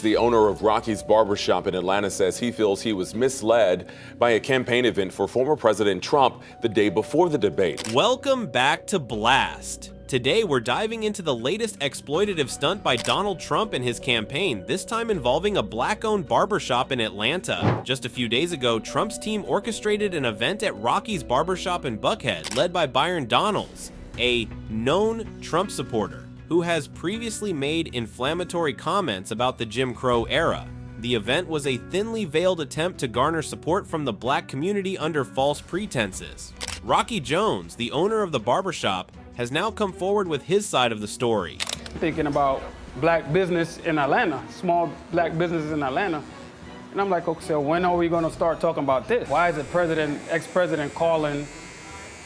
The owner of Rocky's barbershop in Atlanta says he feels he was misled by a campaign event for former President Trump the day before the debate. Welcome back to Blast. Today we're diving into the latest exploitative stunt by Donald Trump and his campaign, this time involving a black-owned barbershop in Atlanta. Just a few days ago, Trump's team orchestrated an event at Rocky's barbershop in Buckhead, led by Byron Donalds, a known Trump supporter who has previously made inflammatory comments about the Jim Crow era. The event was a thinly veiled attempt to garner support from the black community under false pretenses. Rocky Jones, the owner of the barbershop, has now come forward with his side of the story. Thinking about black business in Atlanta, small black businesses in Atlanta, and I'm like, okay, so when are we gonna start talking about this? Why is the ex-president calling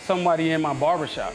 somebody in my barbershop?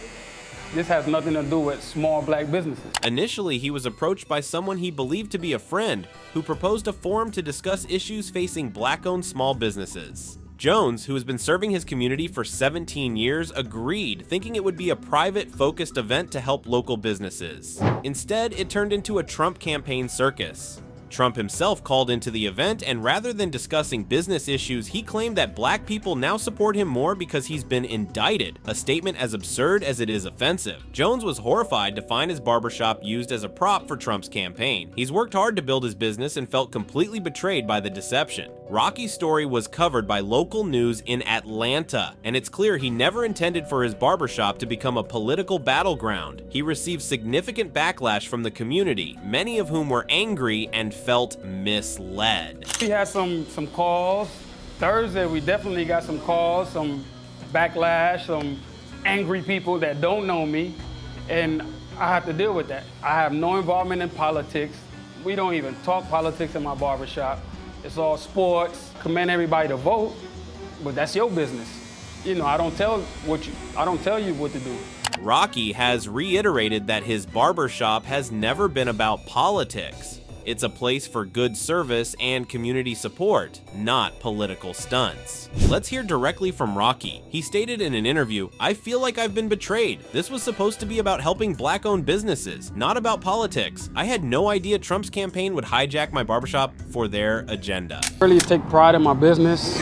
This has nothing to do with small black businesses. Initially, he was approached by someone he believed to be a friend who proposed a forum to discuss issues facing black-owned small businesses. Jones, who has been serving his community for 17 years, agreed, thinking it would be a private, focused event to help local businesses. Instead, it turned into a Trump campaign circus. Trump himself called into the event, and rather than discussing business issues, he claimed that black people now support him more because he's been indicted, a statement as absurd as it is offensive. Jones was horrified to find his barbershop used as a prop for Trump's campaign. He's worked hard to build his business and felt completely betrayed by the deception. Rocky's story was covered by local news in Atlanta, and it's clear he never intended for his barbershop to become a political battleground. He received significant backlash from the community, many of whom were angry and felt misled. We had some calls. Thursday, we definitely got some calls, some backlash, some angry people that don't know me, and I have to deal with that. I have no involvement in politics. We don't even talk politics in my barbershop. It's all sports. Commend everybody to vote, but that's your business. You know, I don't tell you what to do. Rocky has reiterated that his barbershop has never been about politics. It's a place for good service and community support, not political stunts. Let's hear directly from Rocky. He stated in an interview, "I feel like I've been betrayed. This was supposed to be about helping black-owned businesses, not about politics. I had no idea Trump's campaign would hijack my barbershop for their agenda." I really take pride in my business,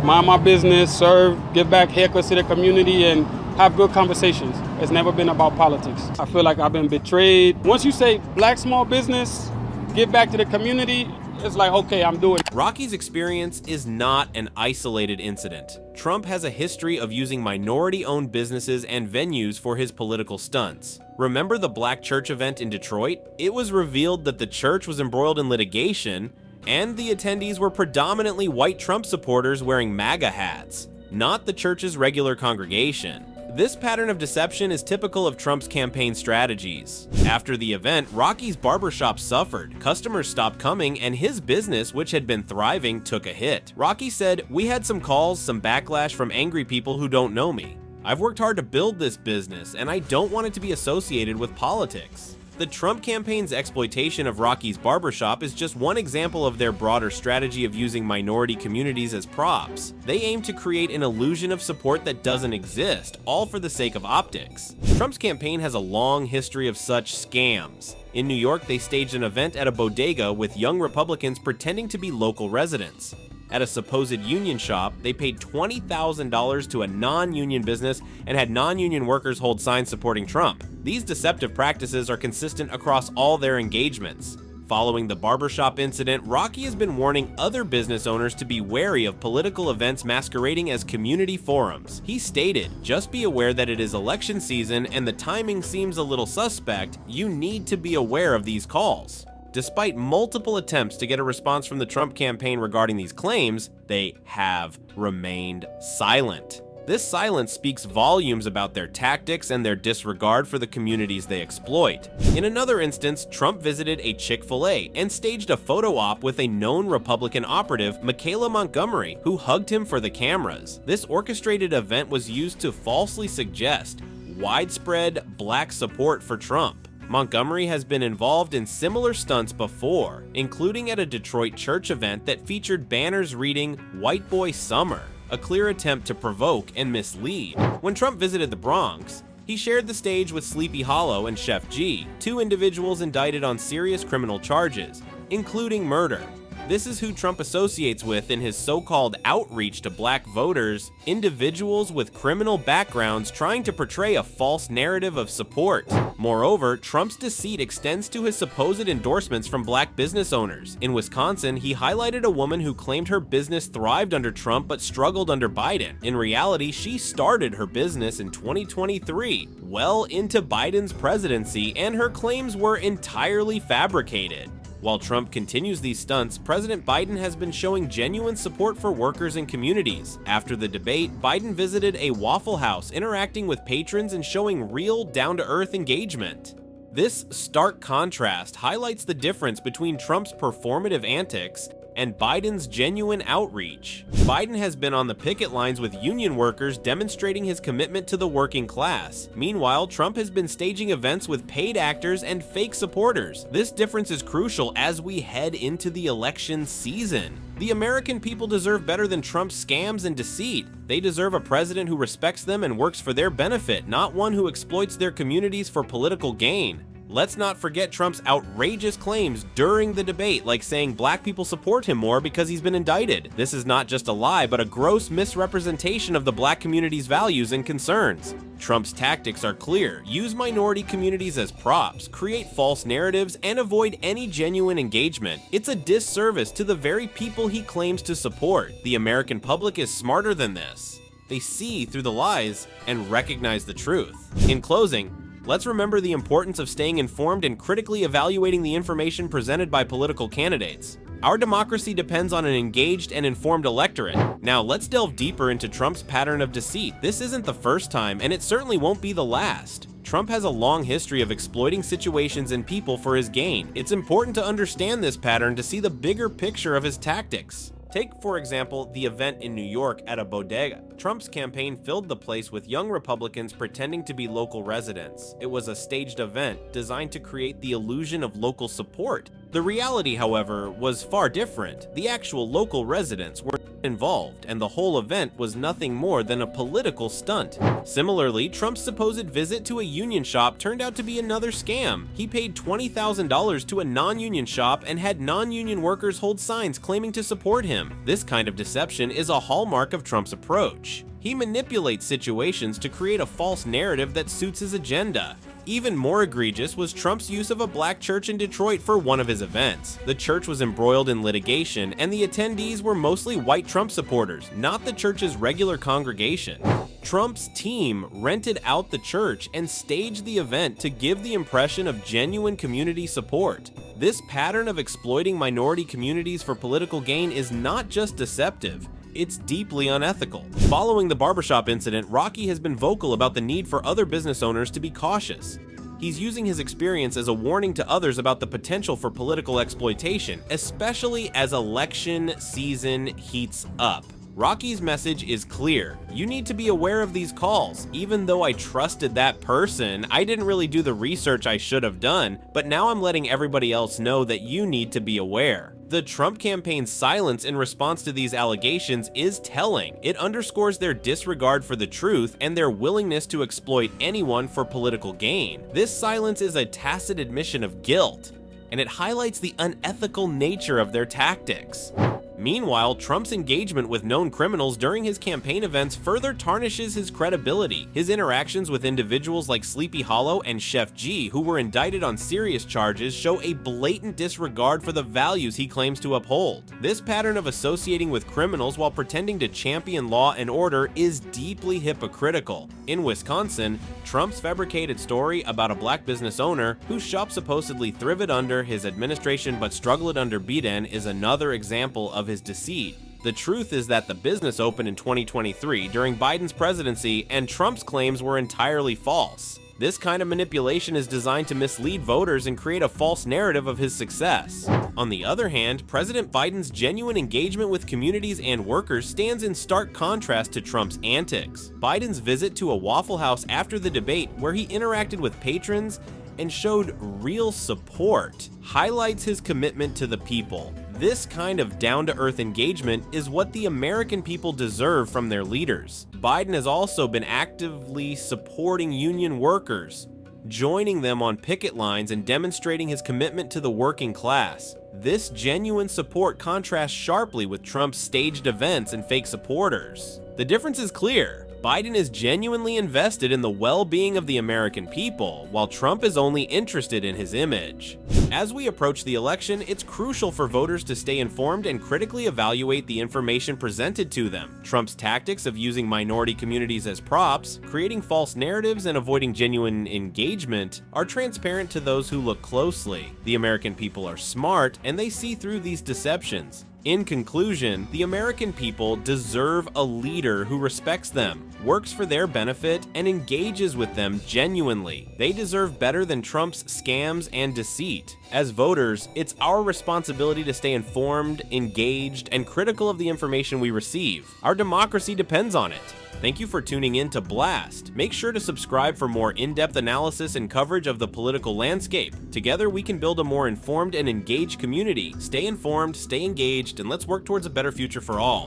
mind my business, serve, give back haircuts to the community, and have good conversations. It's never been about politics. I feel like I've been betrayed. Once you say black small business, give back to the community, it's like, okay, I'm doing it. Rocky's experience is not an isolated incident. Trump has a history of using minority-owned businesses and venues for his political stunts. Remember the black church event in Detroit? It was revealed that the church was embroiled in litigation, and the attendees were predominantly white Trump supporters wearing MAGA hats, not the church's regular congregation. This pattern of deception is typical of Trump's campaign strategies. After the event, Rocky's barbershop suffered. Customers stopped coming, and his business, which had been thriving, took a hit. Rocky said, "We had some calls, some backlash from angry people who don't know me. I've worked hard to build this business, and I don't want it to be associated with politics." The Trump campaign's exploitation of Rocky's barbershop is just one example of their broader strategy of using minority communities as props. They aim to create an illusion of support that doesn't exist, all for the sake of optics. Trump's campaign has a long history of such scams. In New York, they staged an event at a bodega with young Republicans pretending to be local residents. At a supposed union shop, they paid $20,000 to a non-union business and had non-union workers hold signs supporting Trump. These deceptive practices are consistent across all their engagements. Following the barbershop incident, Rocky has been warning other business owners to be wary of political events masquerading as community forums. He stated, "Just be aware that it is election season and the timing seems a little suspect. You need to be aware of these calls." Despite multiple attempts to get a response from the Trump campaign regarding these claims, they have remained silent. This silence speaks volumes about their tactics and their disregard for the communities they exploit. In another instance, Trump visited a Chick-fil-A and staged a photo op with a known Republican operative, Michaela Montgomery, who hugged him for the cameras. This orchestrated event was used to falsely suggest widespread black support for Trump. Montgomery has been involved in similar stunts before, including at a Detroit church event that featured banners reading "White Boy Summer," a clear attempt to provoke and mislead. When Trump visited the Bronx, he shared the stage with Sleepy Hollow and Chef G, two individuals indicted on serious criminal charges, including murder. This is who Trump associates with in his so-called outreach to black voters, individuals with criminal backgrounds trying to portray a false narrative of support. Moreover, Trump's deceit extends to his supposed endorsements from black business owners. In Wisconsin, he highlighted a woman who claimed her business thrived under Trump but struggled under Biden. In reality, she started her business in 2023, well into Biden's presidency, and her claims were entirely fabricated. While Trump continues these stunts, President Biden has been showing genuine support for workers and communities. After the debate, Biden visited a Waffle House, interacting with patrons and showing real, down-to-earth engagement. This stark contrast highlights the difference between Trump's performative antics and Biden's genuine outreach. Biden has been on the picket lines with union workers demonstrating his commitment to the working class. Meanwhile, Trump has been staging events with paid actors and fake supporters. This difference is crucial as we head into the election season. The American people deserve better than Trump's scams and deceit. They deserve a president who respects them and works for their benefit, not one who exploits their communities for political gain. Let's not forget Trump's outrageous claims during the debate, like saying black people support him more because he's been indicted. This is not just a lie, but a gross misrepresentation of the black community's values and concerns. Trump's tactics are clear: use minority communities as props, create false narratives, and avoid any genuine engagement. It's a disservice to the very people he claims to support. The American public is smarter than this. They see through the lies and recognize the truth. In closing, let's remember the importance of staying informed and critically evaluating the information presented by political candidates. Our democracy depends on an engaged and informed electorate. Now, let's delve deeper into Trump's pattern of deceit. This isn't the first time, and it certainly won't be the last. Trump has a long history of exploiting situations and people for his gain. It's important to understand this pattern to see the bigger picture of his tactics. Take, for example, the event in New York at a bodega. Trump's campaign filled the place with young Republicans pretending to be local residents. It was a staged event designed to create the illusion of local support. The reality, however, was far different. The actual local residents were involved, and the whole event was nothing more than a political stunt. Similarly, Trump's supposed visit to a union shop turned out to be another scam. He paid $20,000 to a non-union shop and had non-union workers hold signs claiming to support him. This kind of deception is a hallmark of Trump's approach. He manipulates situations to create a false narrative that suits his agenda. Even more egregious was Trump's use of a black church in Detroit for one of his events. The church was embroiled in litigation, and the attendees were mostly white Trump supporters, not the church's regular congregation. Trump's team rented out the church and staged the event to give the impression of genuine community support. This pattern of exploiting minority communities for political gain is not just deceptive, it's deeply unethical. Following the barbershop incident, Rocky has been vocal about the need for other business owners to be cautious. He's using his experience as a warning to others about the potential for political exploitation, especially as election season heats up. Rocky's message is clear. You need to be aware of these calls. Even though I trusted that person, I didn't really do the research I should have done, but now I'm letting everybody else know that you need to be aware. The Trump campaign's silence in response to these allegations is telling. It underscores their disregard for the truth and their willingness to exploit anyone for political gain. This silence is a tacit admission of guilt, and it highlights the unethical nature of their tactics. Meanwhile, Trump's engagement with known criminals during his campaign events further tarnishes his credibility. His interactions with individuals like Sleepy Hollow and Chef G, who were indicted on serious charges, show a blatant disregard for the values he claims to uphold. This pattern of associating with criminals while pretending to champion law and order is deeply hypocritical. In Wisconsin, Trump's fabricated story about a black business owner whose shop supposedly thrived under his administration but struggled under Biden is another example of his deceit. The truth is that the business opened in 2023 during Biden's presidency, and Trump's claims were entirely false. This kind of manipulation is designed to mislead voters and create a false narrative of his success. On the other hand, President Biden's genuine engagement with communities and workers stands in stark contrast to Trump's antics. Biden's visit to a Waffle House after the debate, where he interacted with patrons and showed real support, highlights his commitment to the people. This kind of down-to-earth engagement is what the American people deserve from their leaders. Biden has also been actively supporting union workers. joining them on picket lines and demonstrating his commitment to the working class. This genuine support contrasts sharply with Trump's staged events and fake supporters. The difference is clear. Biden is genuinely invested in the well-being of the American people, while Trump is only interested in his image. As we approach the election, it's crucial for voters to stay informed and critically evaluate the information presented to them. Trump's tactics of using minority communities as props, creating false narratives, and avoiding genuine engagement are transparent to those who look closely. The American people are smart, and they see through these deceptions. In conclusion, the American people deserve a leader who respects them, works for their benefit, and engages with them genuinely. They deserve better than Trump's scams and deceit. As voters, it's our responsibility to stay informed, engaged, and critical of the information we receive. Our democracy depends on it. Thank you for tuning in to Blast. Make sure to subscribe for more in-depth analysis and coverage of the political landscape. Together, we can build a more informed and engaged community. Stay informed, stay engaged, and let's work towards a better future for all.